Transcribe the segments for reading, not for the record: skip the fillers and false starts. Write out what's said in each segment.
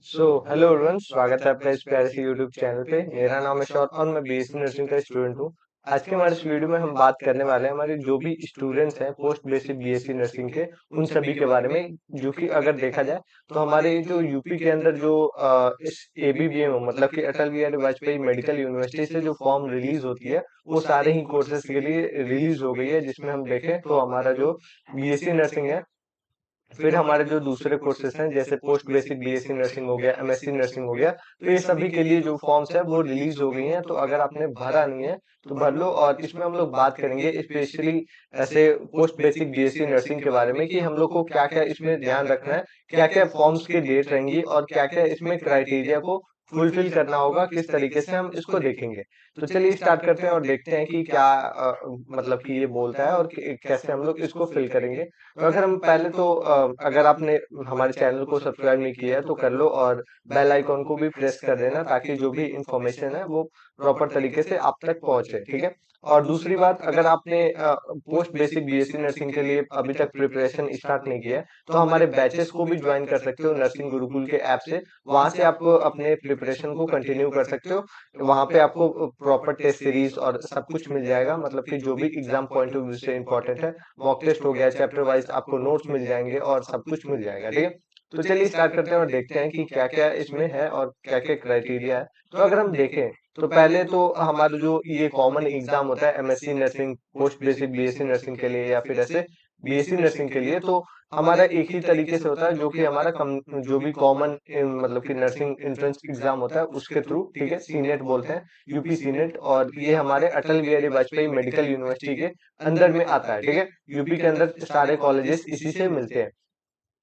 Hello everyone, स्वागत है आपका इस प्यारे से यूट्यूब चैनल पे। मेरा नाम है शौर और मैं बीएससी नर्सिंग का स्टूडेंट हूँ। आज के हमारे इस वीडियो में हम बात करने वाले हैं हमारे जो भी स्टूडेंट्स हैं पोस्ट बेसिक बीएससी नर्सिंग के, उन सभी के बारे में। जो कि अगर देखा जाए तो हमारे जो यूपी के अंदर जो इस एबीबीएम मतलब कि अटल बिहारी वाजपेयी मेडिकल यूनिवर्सिटी से जो फॉर्म रिलीज होती है, वो सारे ही कोर्सेज के लिए रिलीज हो गई है। जिसमें हम देखें तो हमारा जो बीएससी नर्सिंग है, फिर हमारे जो दूसरे कोर्सेज हैं जैसे पोस्ट बेसिक बीएससी नर्सिंग हो गया, एमएससी नर्सिंग हो गया, तो ये सभी के लिए जो फॉर्म्स है वो रिलीज हो गई हैं। तो अगर आपने भरा नहीं है तो भर लो। और इसमें हम लोग बात करेंगे स्पेशली ऐसे पोस्ट बेसिक बीएससी नर्सिंग के बारे में कि हम लोग को क्या क्या इसमें ध्यान रखना है, क्या क्या फॉर्म्स की डेट रहेंगी और क्या क्या इसमें क्राइटेरिया को फुलफिल करना होगा, किस तरीके से हम इसको देखेंगे। तो चलिए स्टार्ट करते हैं और देखते हैं कि क्या मतलब कि ये बोलता है और कैसे हम लोग इसको फिल करेंगे। तो अगर हम पहले तो अगर आपने हमारे चैनल को सब्सक्राइब नहीं किया है तो कर लो और बेल आइकॉन को भी प्रेस कर देना, ताकि जो भी इंफॉर्मेशन है वो प्रॉपर तरीके से आप तक पहुंचे, ठीक है। और दूसरी बात, अगर आपने पोस्ट बेसिक बीएससी नर्सिंग के लिए अभी तक प्रिपरेशन स्टार्ट नहीं किया है तो हमारे बैचेस को भी ज्वाइन कर सकते हो नर्सिंग गुरुकुल के ऐप से। वहां से आप अपने प्रिपरेशन को कंटिन्यू कर सकते हो। वहां पे आपको प्रॉपर टेस्ट सीरीज और सब कुछ मिल जाएगा, मतलब कि जो भी एग्जाम पॉइंट ऑफ व्यू से इंपॉर्टेंट है, मॉक टेस्ट हो गया, चैप्टर वाइज आपको नोट्स मिल जाएंगे और सब कुछ मिल जाएगा, ठीक है। तो चलिए स्टार्ट करते हैं और देखते हैं कि क्या क्या इसमें है और क्या क्या क्राइटेरिया है। तो अगर हम देखें तो पहले तो हमारा जो ये कॉमन एग्जाम होता है MSc nursing, post basic BSc nursing के लिए या फिर ऐसे बीएससी नर्सिंग के लिए, तो हमारा एक ही तरीके से होता है जो कि हमारा जो भी कॉमन मतलब कि नर्सिंग एंट्रेंस एग्जाम होता है उसके थ्रू, ठीक है, सीनेट बोलते हैं, यूपी सीनेट। और ये हमारे अटल बिहारी वाजपेयी मेडिकल यूनिवर्सिटी के अंदर में आता है, ठीक है। यूपी के अंदर सारे कॉलेजेस इसी से मिलते हैं।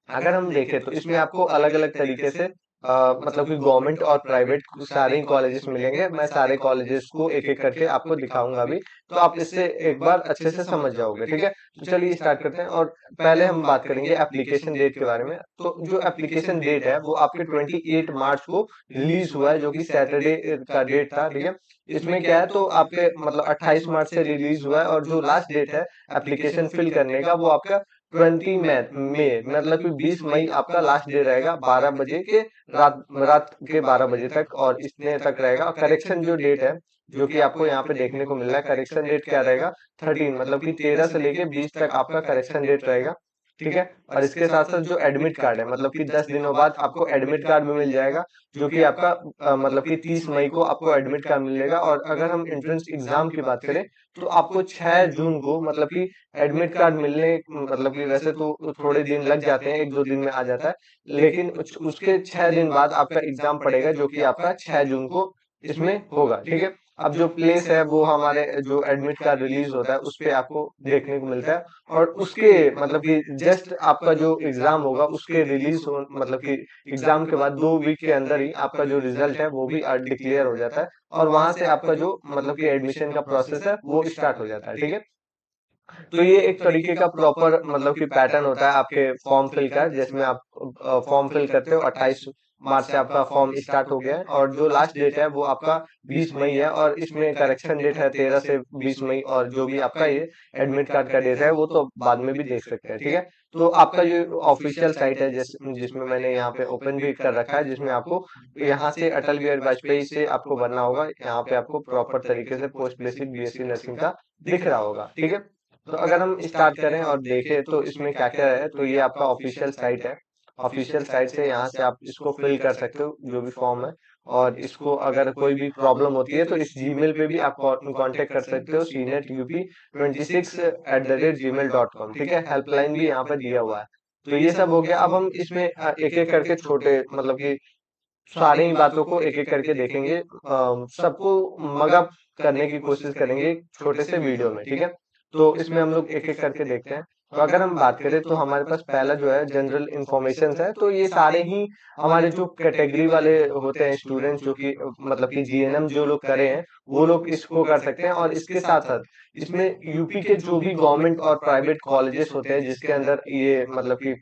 अगर हम देखें तो इसमें आपको अलग अलग तरीके से मतलब कि गवर्नमेंट और प्राइवेट सारे ही कॉलेजेस मिलेंगे। मैं सारे कॉलेजेस को एक एक करके आपको दिखाऊंगा भी, तो आप इससे एक बार अच्छे से समझ जाओगे, ठीक है। तो चलिए स्टार्ट करते हैं और पहले हम बात करेंगे एप्लीकेशन डेट के बारे में। तो जो एप्लीकेशन डेट है वो आपके 28 मार्च को रिलीज हुआ है, जो कि सैटरडे का डेट था, ठीक है। इसमें क्या है तो आपके मतलब 28 मार्च से रिलीज हुआ है और जो लास्ट डेट है एप्लीकेशन फिल करने का वो आपका 20 मई मतलब कि 20 मई आपका लास्ट डे रहेगा, 12 बजे के रात रात के 12 बजे तक। और इतने तक रहेगा। करेक्शन जो डेट है जो कि आपको यहाँ पे देखने को मिल रहा है, करेक्शन डेट क्या रहेगा, 13 मतलब कि 13 से लेके 20 तक आपका करेक्शन डेट रहेगा, ठीक है। और इसके साथ साथ जो एडमिट कार्ड है, मतलब कि 10 दिनों बाद आपको एडमिट कार्ड भी मिल जाएगा, जो कि आपका मतलब कि 30 मई को आपको एडमिट कार्ड मिलेगा। और अगर हम एंट्रेंस एग्जाम की बात करें तो आपको 6 जून को मतलब कि एडमिट कार्ड मिलने, मतलब कि वैसे तो थोड़े दिन लग जाते हैं, 1-2 दिन में आ जाता है, लेकिन उसके 6 दिन बाद आपका एग्जाम पड़ेगा, जो कि आपका 6 जून को इसमें होगा, ठीक है। अब जो प्लेस है वो हमारे जो एडमिट कार्ड रिलीज होता है उस पे आपको देखने को मिलता है। और उसके मतलब कि जस्ट आपका जो एग्जाम होगा उसके रिलीज हो मतलब कि एग्जाम के बाद 2 वीक के अंदर ही आपका जो रिजल्ट है वो भी डिक्लेयर हो जाता है। और वहां से आपका जो मतलब कि एडमिशन का प्रोसेस है वो स्टार्ट हो जाता है, ठीक है। तो ये एक तरीके का प्रॉपर मतलब कि पैटर्न होता है आपके फॉर्म फिल का, जिसमें आप फॉर्म फिल करते हो। 28 मार्च से आपका फॉर्म स्टार्ट हो गया है और जो लास्ट डेट है वो आपका 20 मई है। और इसमें करेक्शन डेट है 13 से 20 मई। और जो भी आपका ये एडमिट कार्ड का डेट है वो तो बाद में भी देख सकते हैं, ठीक है। तो आपका जो ऑफिशियल साइट है जिसमें मैंने यहाँ पे ओपन भी कर रखा है, जिसमें आपको यहाँ से अटल बिहारी वाजपेयी से आपको भरना होगा। यहाँ पे आपको प्रॉपर तरीके से पोस्ट बेसिक बीएससी नर्सिंग का दिख रहा होगा, ठीक है। तो अगर हम स्टार्ट करें और देखें तो इसमें क्या क्या है, तो ये आपका ऑफिशियल साइट है। ऑफिशियल साइट से यहाँ से आप इसको फिल कर सकते हो जो भी फॉर्म है। और इसको अगर कोई भी प्रॉब्लम होती है तो इस जीमेल पे भी आप कांटेक्ट कर सकते हो, cnet up26@gmail.com, ठीक है। हेल्पलाइन भी यहाँ पे दिया हुआ है। तो ये सब हो गया। अब हम इसमें एक एक करके छोटे मतलब कि सारी ही बातों को एक एक करके देखेंगे, सबको मगअप करने की कोशिश करेंगे छोटे से वीडियो में, ठीक है। तो इसमें हम लोग एक एक करके देखते हैं। तो अगर हम बात करें तो हमारे पास पहला जो है जनरल इंफॉर्मेशन है। तो ये सारे ही हमारे जो कैटेगरी वाले होते हैं स्टूडेंट्स, जो कि मतलब कि जीएनएम जो लोग करे हैं वो लोग इसको कर सकते हैं। और इसके साथ साथ इसमें यूपी के जो भी गवर्नमेंट और प्राइवेट कॉलेजेस होते हैं जिसके अंदर ये मतलब कि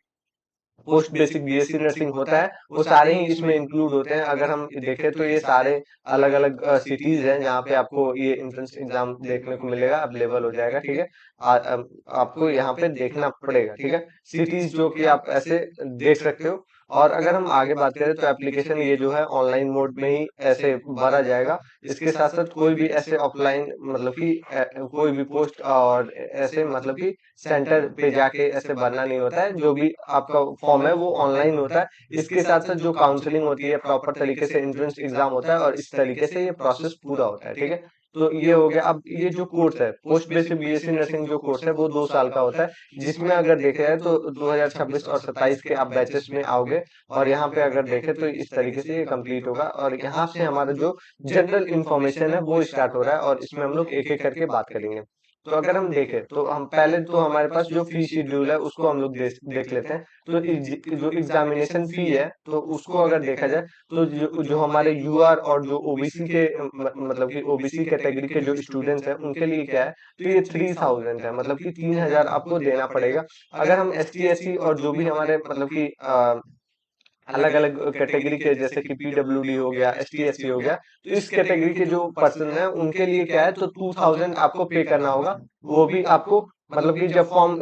पोस्ट बेसिक बीएससी नर्सिंग होता है, वो सारे ही इसमें इंक्लूड होते हैं। अगर हम देखें तो ये सारे अलग अलग सिटीज हैं जहाँ पे आपको ये एंट्रेंस एग्जाम देखने को मिलेगा, अवेलेबल हो जाएगा, ठीक है। आपको यहाँ पे देखना पड़ेगा, ठीक है, सिटीज जो कि आप ऐसे देख सकते हो। और अगर हम आगे बात करें तो एप्लीकेशन ये जो है ऑनलाइन मोड में ही ऐसे भरा जाएगा। इसके साथ साथ कोई भी ऐसे ऑफलाइन मतलब कि कोई भी पोस्ट और ऐसे मतलब कि सेंटर पे जाके ऐसे भरना नहीं होता है। जो भी आपका फॉर्म है वो ऑनलाइन होता है। इसके साथ साथ जो काउंसलिंग होती है प्रॉपर तरीके से एंट्रेंस एग्जाम होता है और इस तरीके से ये प्रोसेस पूरा होता है। ठीक है, तो ये हो गया। अब ये जो कोर्स है पोस्ट बेसिक बीएससी नर्सिंग जो कोर्स है वो 2 साल का होता है, जिसमें अगर देखा जाए तो 2026 और 27 के आप बैचेस में आओगे। और यहाँ पे अगर देखें तो इस तरीके से ये कंप्लीट होगा और यहाँ से हमारा जो जनरल इंफॉर्मेशन है वो स्टार्ट हो रहा है और इसमें हम लोग एक एक करके बात करेंगे। तो अगर हम देखें तो हम पहले तो हमारे पास जो फी शेड्यूल है उसको हम लोग देख लेते हैं। तो जो एग्जामिनेशन फी है तो उसको अगर देखा जाए तो जो हमारे यूआर और जो ओबीसी के मतलब कि ओबीसी कैटेगरी के जो स्टूडेंट्स हैं उनके लिए क्या है, तो ये 3000 है, मतलब कि 3000 आपको देना पड़ेगा। अगर हम एसटी एससी और जो भी हमारे मतलब कि अलग अलग कैटेगरी के जैसे कि पीडब्ल्यूडी हो गया, एसटी एससी हो गया, तो इस कैटेगरी के जो पर्सन है उनके लिए क्या है, तो 2000 आपको पे करना होगा। वो भी आपको मतलब कि जब फॉर्म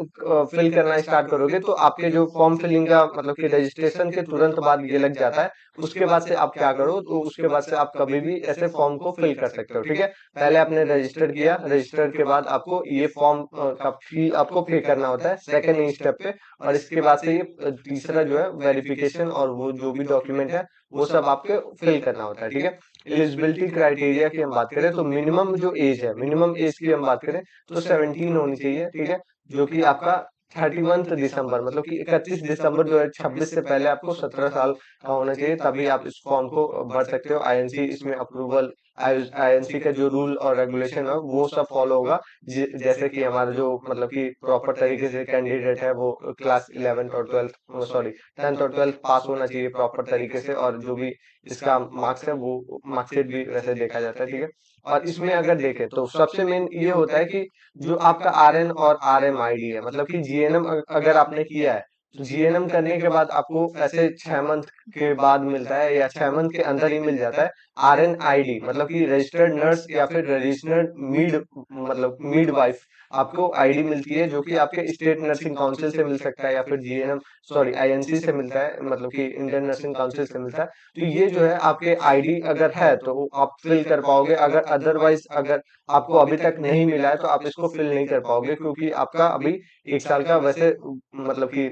फिल करना स्टार्ट करोगे तो आपके जो फॉर्म फिलिंग का मतलब कि रजिस्ट्रेशन के तुरंत बाद ये लग जाता है। उसके बाद से आप क्या करो, तो उसके बाद से आप कभी भी ऐसे फॉर्म को फिल कर सकते हो। ठीक है, पहले आपने रजिस्टर किया, रजिस्टर के बाद आपको ये फॉर्म का फी आपको पे करना होता है सेकंड स्टेप पे। और इसके बाद से ये तीसरा जो है वेरिफिकेशन और वो जो भी डॉक्यूमेंट है वो सब आपके फिल करना होता है। ठीक है, एलिजिबिलिटी क्राइटेरिया की हम बात करें तो मिनिमम जो एज है, मिनिमम एज की हम बात करें तो 17 होनी चाहिए। ठीक है, जो कि आपका 31 दिसंबर मतलब कि 31 दिसंबर 2026 से पहले आपको 17 साल का होना चाहिए, तभी आप इस फॉर्म को भर सकते हो। आईएनसी इसमें अप्रूवल, आईएनसी का जो रूल और रेगुलेशन है वो सब फॉलो होगा। जैसे कि हमारा जो मतलब कि प्रॉपर तरीके से कैंडिडेट है वो क्लास 11th और 12th, सॉरी 10th और 12th पास होना चाहिए प्रॉपर तरीके से, और जो भी इसका मार्क्स है वो मार्कशीट भी वैसे देखा जाता है। ठीक है, और इसमें अगर देखें तो सबसे मेन ये होता है कि जो आपका आरएन और आरएमआईडी है, मतलब कि जीएनएम अगर आपने किया है तो जीएनएम करने के बाद आपको ऐसे 6 मंथ के बाद मिलता है या 6 मंथ के अंदर ही मिल जाता है आरएनआईडी, मतलब कि रजिस्टर्ड नर्स या फिर रजिस्टर्ड मीड मतलब मिड वाइफ आपको आईडी मिलती है, जो कि आपके स्टेट नर्सिंग काउंसिल से मिल सकता है या फिर जीएनएम सॉरी आईएनसी से मिलता है, मतलब कि इंडियन नर्सिंग काउंसिल से मिलता है। तो ये जो है आपके आईडी अगर है तो वो आप फिल कर पाओगे। अगर अदरवाइज अगर आपको अभी तक नहीं मिला है तो आप इसको फिल नहीं कर पाओगे, क्योंकि आपका अभी 1 साल का वैसे मतलब कि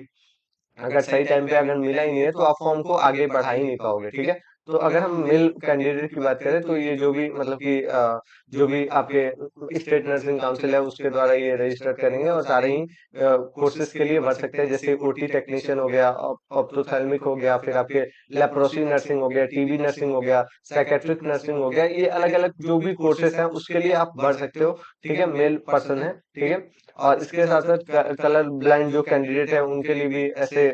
अगर सही टाइम पे अगर मिला ही नहीं है तो आप फॉर्म को आगे बढ़ा ही नहीं पाओगे। ठीक है, तो अगर हम मेल कैंडिडेट की बात करें तो ये जो भी मतलब कि जो भी आपके स्टेट नर्सिंग काउंसिल है उसके द्वारा ये रजिस्टर करेंगे और सारे ही कोर्सेज के लिए भर सकते हैं, जैसे ओटी टेक्नीशियन हो गया, ऑप्थोथेल्मिक हो गया, फिर आपके लेप्रोसी नर्सिंग हो गया, टीबी नर्सिंग हो गया, साइकेट्रिक नर्सिंग हो गया, ये अलग अलग जो भी कोर्सेज हैं उसके लिए आप भर सकते हो। ठीक है, मेल पर्सन है। ठीक है, और इसके साथ साथ कलर ब्लाइंड जो कैंडिडेट है उनके लिए भी ऐसे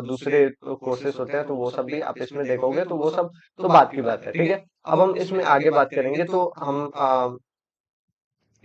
दूसरे कोर्सेज होते हैं, तो वो सब भी आप इसमें देखोगे तो वो सब तो बात की बात है। ठीक है, अब हम इसमें आगे बात करेंगे तो हम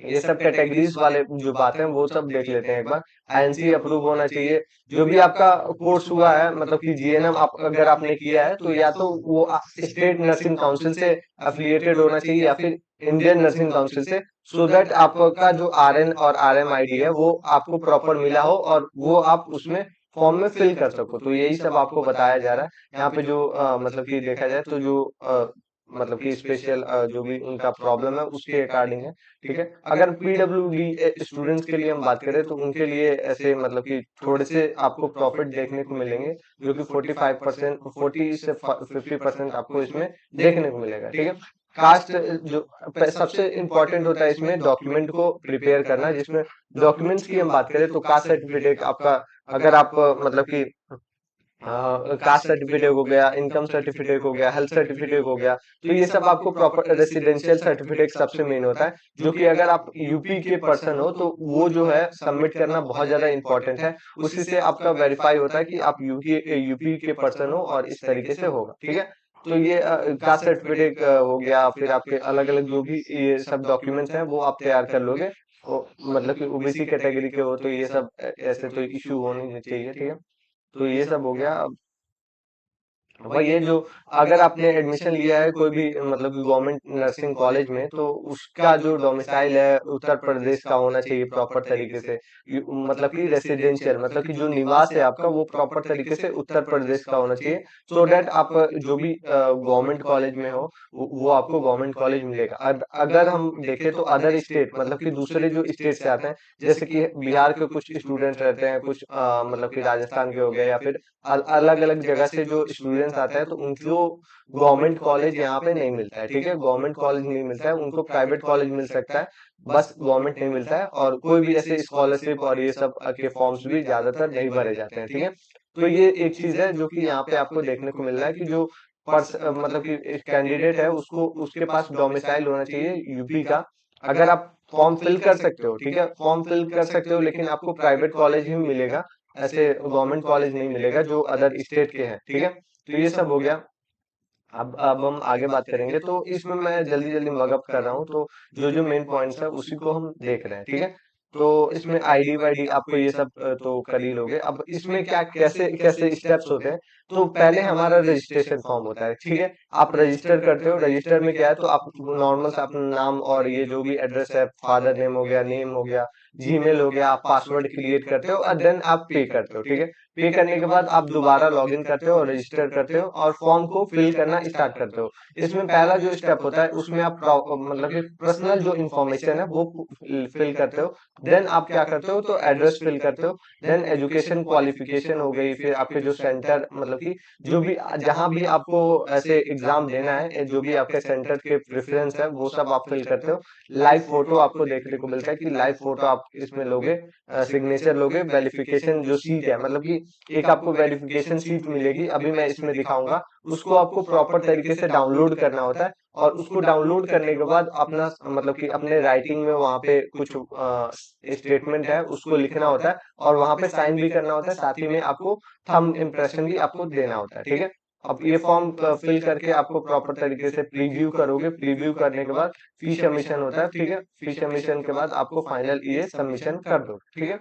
ये सब कैटेगरीज वाले जो बात है वो सब देख लेते हैं एक बार। आईएनसी अप्रूव होना चाहिए। जो भी आपका कोर्स हुआ है मतलब कि जीएनएम आप अगर आपने किया है तो या तो वो स्टेट नर्सिंग काउंसिल से एफिलिएटेड होना चाहिए या फिर इंडियन नर्सिंग काउंसिल से, सो दैट आपका जो आरएन और आरएमआईडी है वो आपको प्रॉपर मिला हो और वो आप उसमें फॉर्म में फिल कर सको। तो यही सब आपको बताया जा रहा है यहाँ पे। जो मतलब कि देखा जाए तो जो मतलब कि स्पेशल जो भी उनका प्रॉब्लम है उसके अकॉर्डिंग है। ठीक है, अगर पीडब्ल्यूडी स्टूडेंट्स के लिए हम बात करें तो उनके लिए ऐसे मतलब कि थोड़े से आपको प्रॉफिट देखने को मिलेंगे, जो कि 45% 40 से 50% आपको इसमें देखने को मिलेगा। ठीक है, कास्ट जो सबसे इम्पोर्टेंट होता है इसमें डॉक्यूमेंट को प्रिपेयर करना, जिसमें डॉक्यूमेंट्स की हम बात करें तो कास्ट सर्टिफिकेट आपका, अगर आप मतलब कि कास्ट सर्टिफिकेट हो गया, इनकम सर्टिफिकेट हो गया, हेल्थ सर्टिफिकेट हो गया, तो ये सब आपको प्रॉपर रेसिडेंशियल सर्टिफिकेट सबसे मेन होता है, जो कि अगर आप यूपी के पर्सन हो तो वो जो है सबमिट करना बहुत ज्यादा इंपॉर्टेंट है। उसी से आपका वेरीफाई होता है कि आप यूपी के पर्सन हो और इस तरीके से होगा। ठीक है, तो ये कास्ट सर्टिफिकेट हो गया, फिर आपके अलग अलग जो भी ये सब डॉक्यूमेंट्स हैं वो आप तैयार कर लोगे। मतलब कि ओबीसी कैटेगरी के हो तो ये सब ऐसे तो इश्यू होने नहीं चाहिए। ठीक है, तो ये सब हो गया। वही है जो, अगर आपने एडमिशन लिया है कोई भी मतलब कि गवर्नमेंट नर्सिंग कॉलेज में, तो उसका जो डोमिसाइल है उत्तर प्रदेश का होना चाहिए प्रॉपर तरीके से। मतलब कि रेसिडेंशियल, मतलब कि जो निवास है आपका वो प्रॉपर तरीके से उत्तर प्रदेश का होना चाहिए, सो डैट आप जो भी गवर्नमेंट कॉलेज में हो वो आपको गवर्नमेंट कॉलेज मिलेगा। अगर हम देखें तो अदर स्टेट, मतलब कि दूसरे जो स्टेट से आते हैं, जैसे कि बिहार के कुछ स्टूडेंट रहते हैं, कुछ मतलब कि राजस्थान के हो गए, या फिर अलग अलग जगह से जो स्टूडेंट्स आते हैं, तो उनको गवर्नमेंट कॉलेज यहाँ पे नहीं मिलता है। ठीक है, गवर्नमेंट कॉलेज नहीं मिलता है, उनको प्राइवेट कॉलेज मिल सकता है, बस गवर्नमेंट नहीं मिलता है। और कोई भी ऐसे स्कॉलरशिप और ये सब के फॉर्म्स भी ज्यादातर नहीं भरे जाते हैं। ठीक है, तो ये एक चीज है जो कि यहाँ पे आपको देखने को मिल रहा है कि जो मतलब कि कैंडिडेट है उसको उसके पास डोमिसाइल होना चाहिए यूपी का। अगर आप फॉर्म फिल कर सकते हो, ठीक है, फॉर्म फिल कर सकते हो, लेकिन आपको प्राइवेट कॉलेज ही मिलेगा, ऐसे गवर्नमेंट कॉलेज नहीं मिलेगा जो अदर स्टेट के हैं। ठीक है, तो ये सब हो गया। अब हम आगे बात करेंगे, तो इसमें मैं जल्दी जल्दी मगअप कर रहा हूँ, तो जो जो मेन पॉइंट्स है उसी को हम देख रहे हैं। ठीक है, तो इसमें आईडी वाईडी आपको ये सब तो कर ही लोगे। अब इसमें क्या कैसे कैसे स्टेप्स होते हैं, तो पहले हमारा रजिस्ट्रेशन फॉर्म होता है। ठीक है, आप रजिस्टर करते हो, रजिस्टर में क्या है, तो आप नॉर्मल सा अपना नाम और ये जो भी एड्रेस है, फादर नेम हो गया, नेम हो गया, जीमेल हो गया, आप पासवर्ड क्रिएट करते हो और देन आप पे करते हो। ठीक है, पे करने के बाद आप दोबारा लॉगिन करते हो और रजिस्टर करते हो और फॉर्म को फिल करना स्टार्ट करते हो। इसमें पहला जो स्टेप होता है उसमें आप मतलब कि पर्सनल जो इन्फॉर्मेशन है वो फिल करते हो। देन आप क्या करते हो, तो एड्रेस फिल करते हो। देन एजुकेशन क्वालिफिकेशन हो गई, फिर आपके जो सेंटर, मतलब कि जो भी जहां भी आपको ऐसे एग्जाम देना है, जो भी आपके सेंटर के प्रेफरेंस है वो सब आप फिल करते हो। लाइव फोटो आपको देखने को मिलता है कि लाइव फोटो आप इसमें लोगे, सिग्नेचर लोगे, वेरिफिकेशन जो सीट है, मतलब कि एक आपको वेरिफिकेशन सीट मिलेगी, अभी मैं इसमें दिखाऊंगा, उसको आपको प्रॉपर तरीके से डाउनलोड करना होता है। और उसको डाउनलोड करने के बाद अपना मतलब कि अपने राइटिंग में वहां पे कुछ स्टेटमेंट है उसको लिखना होता है, और वहां पे साइन भी करना होता है, साथ ही में आपको थंब इम्प्रेशन भी आपको देना होता है। ठीक है, अब ये फॉर्म फिल करके आपको प्रॉपर तरीके से प्रीव्यू करोगे, प्रीव्यू करने के बाद फी सबमिशन होता है। ठीक है, फी सबमिशन के बाद आपको फाइनल ये सबमिशन कर दो। ठीक है,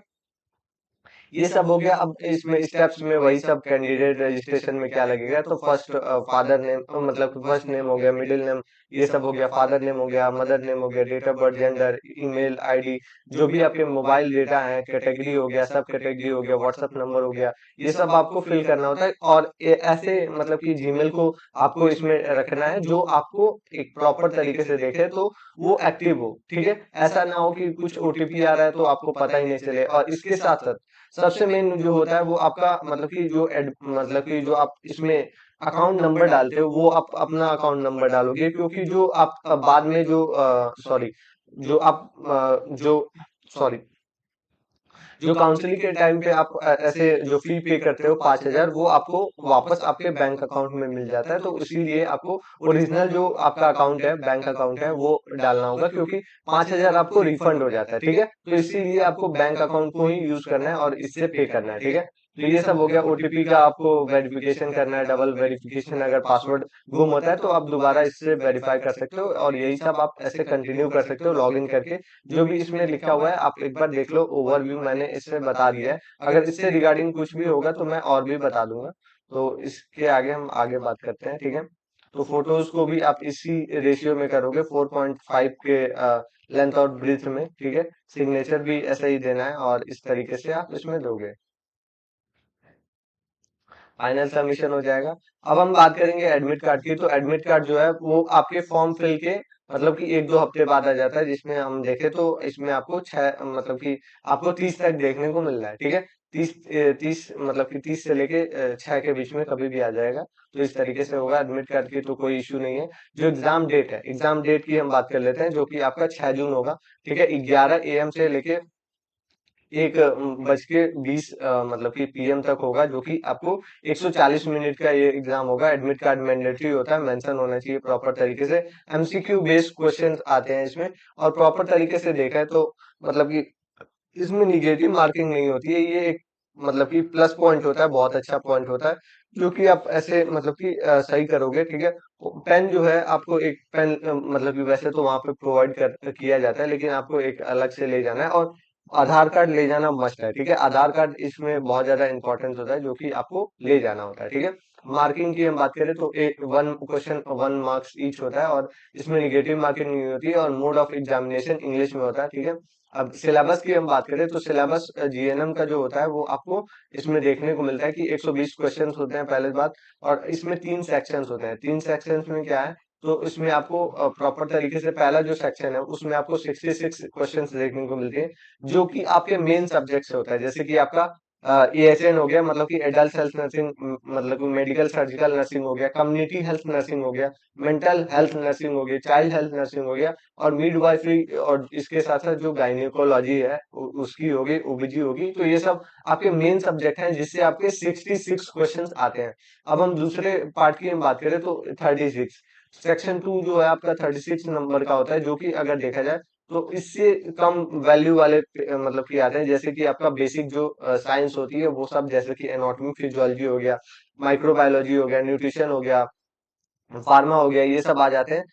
ये सब हो गया। अब इसमें स्टेप्स में वही सब, कैंडिडेट रजिस्ट्रेशन में क्या लगेगा, तो फर्स्ट फादर नेम, मतलब फर्स्ट नेम हो गया, मिडिल नेम, ये सब हो गया, फादर नेम हो गया, मदर नेम हो गया, date of birth, gender, email ID, जो भी आपके मोबाइल डेटा है, कैटेगरी हो गया, सब कैटेगरी हो गया, व्हाट्सएप नंबर हो गया, ये सब आपको फिल करना होता है। और ऐसे मतलब कि जीमेल को आपको इसमें रखना है जो आपको एक प्रॉपर तरीके से देखे, तो वो एक्टिव हो। ठीक है, ऐसा ना हो कि कुछ ओटीपी आ रहा है तो आपको पता ही नहीं चले। और इसके साथ साथ सबसे मेन जो होता है वो आपका मतलब कि जो मतलब कि जो आप इसमें अकाउंट नंबर डालते हो, वो आप अपना अकाउंट नंबर डालोगे, क्योंकि जो आप बाद में जो सॉरी जो आप जो सॉरी जो काउंसलिंग के टाइम पे आप ऐसे जो फी पे करते हो 5,000, वो आपको वापस आपके बैंक अकाउंट में मिल जाता है। तो इसीलिए आपको ओरिजिनल जो आपका अकाउंट है, बैंक अकाउंट है, वो डालना होगा, क्योंकि 5,000 आपको रिफंड हो जाता है। ठीक है, तो इसीलिए आपको बैंक अकाउंट को ही यूज करना है और इससे पे करना है। ठीक है, तो ये सब हो गया। ओटीपी का आपको वेरिफिकेशन करना है, डबल वेरिफिकेशन, अगर पासवर्ड गुम होता है तो आप दोबारा इससे वेरीफाई कर सकते हो, और यही सब आप ऐसे कंटिन्यू कर सकते हो लॉग इन करके। जो भी इसमें लिखा हुआ है आप एक बार देख लो, ओवरव्यू मैंने इससे बता दिया है। अगर इससे रिगार्डिंग कुछ भी होगा तो मैं और भी बता दूंगा। तो इसके आगे हम आगे बात करते हैं। ठीक है, तो फोटोज को भी आप इसी रेशियो में करोगे, 4.5 के लेंथ और ब्रीथ में। ठीक है, सिग्नेचर भी ऐसा ही देना है और इस तरीके से आप इसमें दोगे, फाइनल सबमिशन हो जाएगा। अब हम बात करेंगे एडमिट कार्ड की। तो एडमिट कार्ड जो है वो आपके फॉर्म फिल के मतलब कि 1-2 हफ्ते बाद आ जाता है, जिसमें हम देखें तो इसमें आपको 6 मतलब कि आपको 30 तक देखने को मिल रहा है। ठीक है, 30 मतलब कि 30 से लेके 6 के बीच में कभी भी आ जाएगा। तो इस तरीके से होगा, एडमिट कार्ड की तो कोई इश्यू नहीं है। जो एग्जाम डेट है, एग्जाम डेट की हम बात कर लेते हैं, जो कि आपका 6 जून होगा। ठीक है, 11 AM से लेके 1:20 मतलब कि पीएम तक होगा, जो कि आपको 140 मिनट का ये एग्जाम होगा। एडमिट कार्ड मैंडेटरी होता है, मेंशन होना चाहिए प्रॉपर तरीके से। एमसीक्यू बेस्ड क्वेश्चंस आते हैं इसमें, और प्रॉपर तरीके से देखा है तो मतलब कि इसमें निगेटिव मार्किंग नहीं होती है। ये एक मतलब कि प्लस पॉइंट होता है, बहुत अच्छा पॉइंट होता है, जो कि आप ऐसे मतलब कि सही करोगे। ठीक है, पेन जो है आपको एक पेन मतलब कि वैसे तो वहां पे प्रोवाइड कर किया जाता है, लेकिन आपको एक अलग से ले जाना है। और आधार कार्ड ले जाना मस्ट है। ठीक है, आधार कार्ड इसमें बहुत ज्यादा इंपॉर्टेंस होता है, जो कि आपको ले जाना होता है। ठीक है, मार्किंग की हम बात करें तो वन क्वेश्चन 1 मार्क्स ईच होता है, और इसमें निगेटिव मार्किंग नहीं होती है, और मोड ऑफ एग्जामिनेशन इंग्लिश में होता है। ठीक है, अब सिलेबस की हम बात करें तो सिलेबस जीएनएम का जो होता है वो आपको इसमें देखने को मिलता है कि 120 क्वेश्चन होते हैं पहले बात, और इसमें 3 सेक्शंस होते हैं। 3 सेक्शंस में क्या है, तो इसमें आपको प्रॉपर तरीके से पहला जो सेक्शन है उसमें आपको 66 क्वेश्चंस देखने को मिलते हैं, जो कि आपके मेन सब्जेक्ट से होता है। जैसे कि आपका एएसएन हो गया, मतलब कि एडल्ट हेल्थ नर्सिंग, मतलब कि मेडिकल सर्जिकल नर्सिंग हो गया, कम्युनिटी हेल्थ नर्सिंग हो गया, मेंटल हेल्थ नर्सिंग हो गया, चाइल्ड हेल्थ नर्सिंग हो गया, और मिडवाइफरी, और इसके साथ साथ जो गायनिकोलॉजी है उसकी होगी, ओबीजी होगी। तो ये सब आपके मेन सब्जेक्ट हैं जिससे आपके 66 क्वेश्चंस आते हैं। अब हम दूसरे पार्ट की हम बात करें तो 36 सेक्शन 2 जो है आपका 36 नंबर का होता है, जो कि अगर देखा जाए तो इससे कम वैल्यू वाले मतलब कि आते हैं। जैसे कि आपका बेसिक जो साइंस होती है वो सब, जैसे कि एनाटॉमी फिजियोलॉजी हो गया, माइक्रोबायोलॉजी हो गया, न्यूट्रिशन हो गया, फार्मा हो गया, ये सब आ जाते हैं।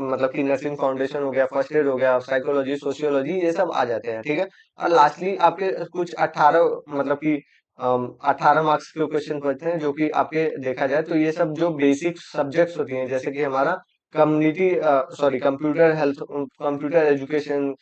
मतलब कि नर्सिंग फाउंडेशन हो गया, फर्स्ट एड हो गया, साइकोलॉजी, सोशियोलॉजी, ये सब आ जाते हैं। ठीक है, और लास्टली आपके कुछ 18 मतलब कि 18 मार्क्स के क्वेश्चन बचते हैं, जो कि आपके देखा जाए तो ये सब जो बेसिक सब्जेक्ट्स होती हैं, जैसे कि हमारा community sorry computer health, computer education,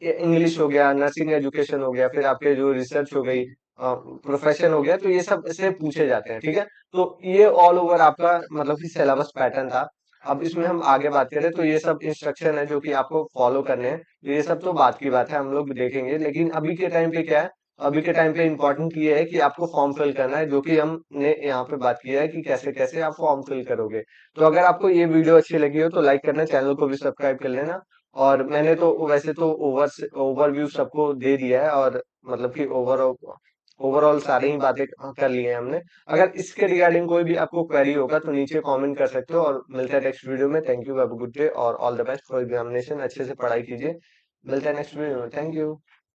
English हो गया, नर्सिंग एजुकेशन हो गया, फिर आपके जो रिसर्च हो गई, प्रोफेशन हो गया, तो ये सब से पूछे जाते हैं। ठीक है, तो ये ऑल ओवर आपका मतलब कि सिलेबस पैटर्न था। अब इसमें हम आगे बात करें तो ये सब इंस्ट्रक्शन है जो कि आपको फॉलो करने हैं। ये सब तो बात की बात है, हम लोग देखेंगे। लेकिन अभी के टाइम पे क्या है, अभी के टाइम पे इम्पोर्टेंट ये है कि आपको फॉर्म फिल करना है, जो कि हमने यहाँ पे बात किया है कि कैसे कैसे आप फॉर्म फिल करोगे। तो अगर आपको ये वीडियो अच्छी लगी हो तो लाइक करना, चैनल को भी सब्सक्राइब कर लेना। और मैंने तो वैसे तो ओवरव्यू सबको दे दिया है, और मतलब कि ओवरऑल सारी ही बातें कर ली हैं हमने। अगर इसके रिगार्डिंग कोई भी आपको क्वेरी होगा तो नीचे कमेंट कर सकते हो, और मिलते हैं नेक्स्ट वीडियो में। Thank you, have a good day और all the best for examination. अच्छे से पढ़ाई कीजिए। मिलते हैं नेक्स्ट वीडियो में। Thank you.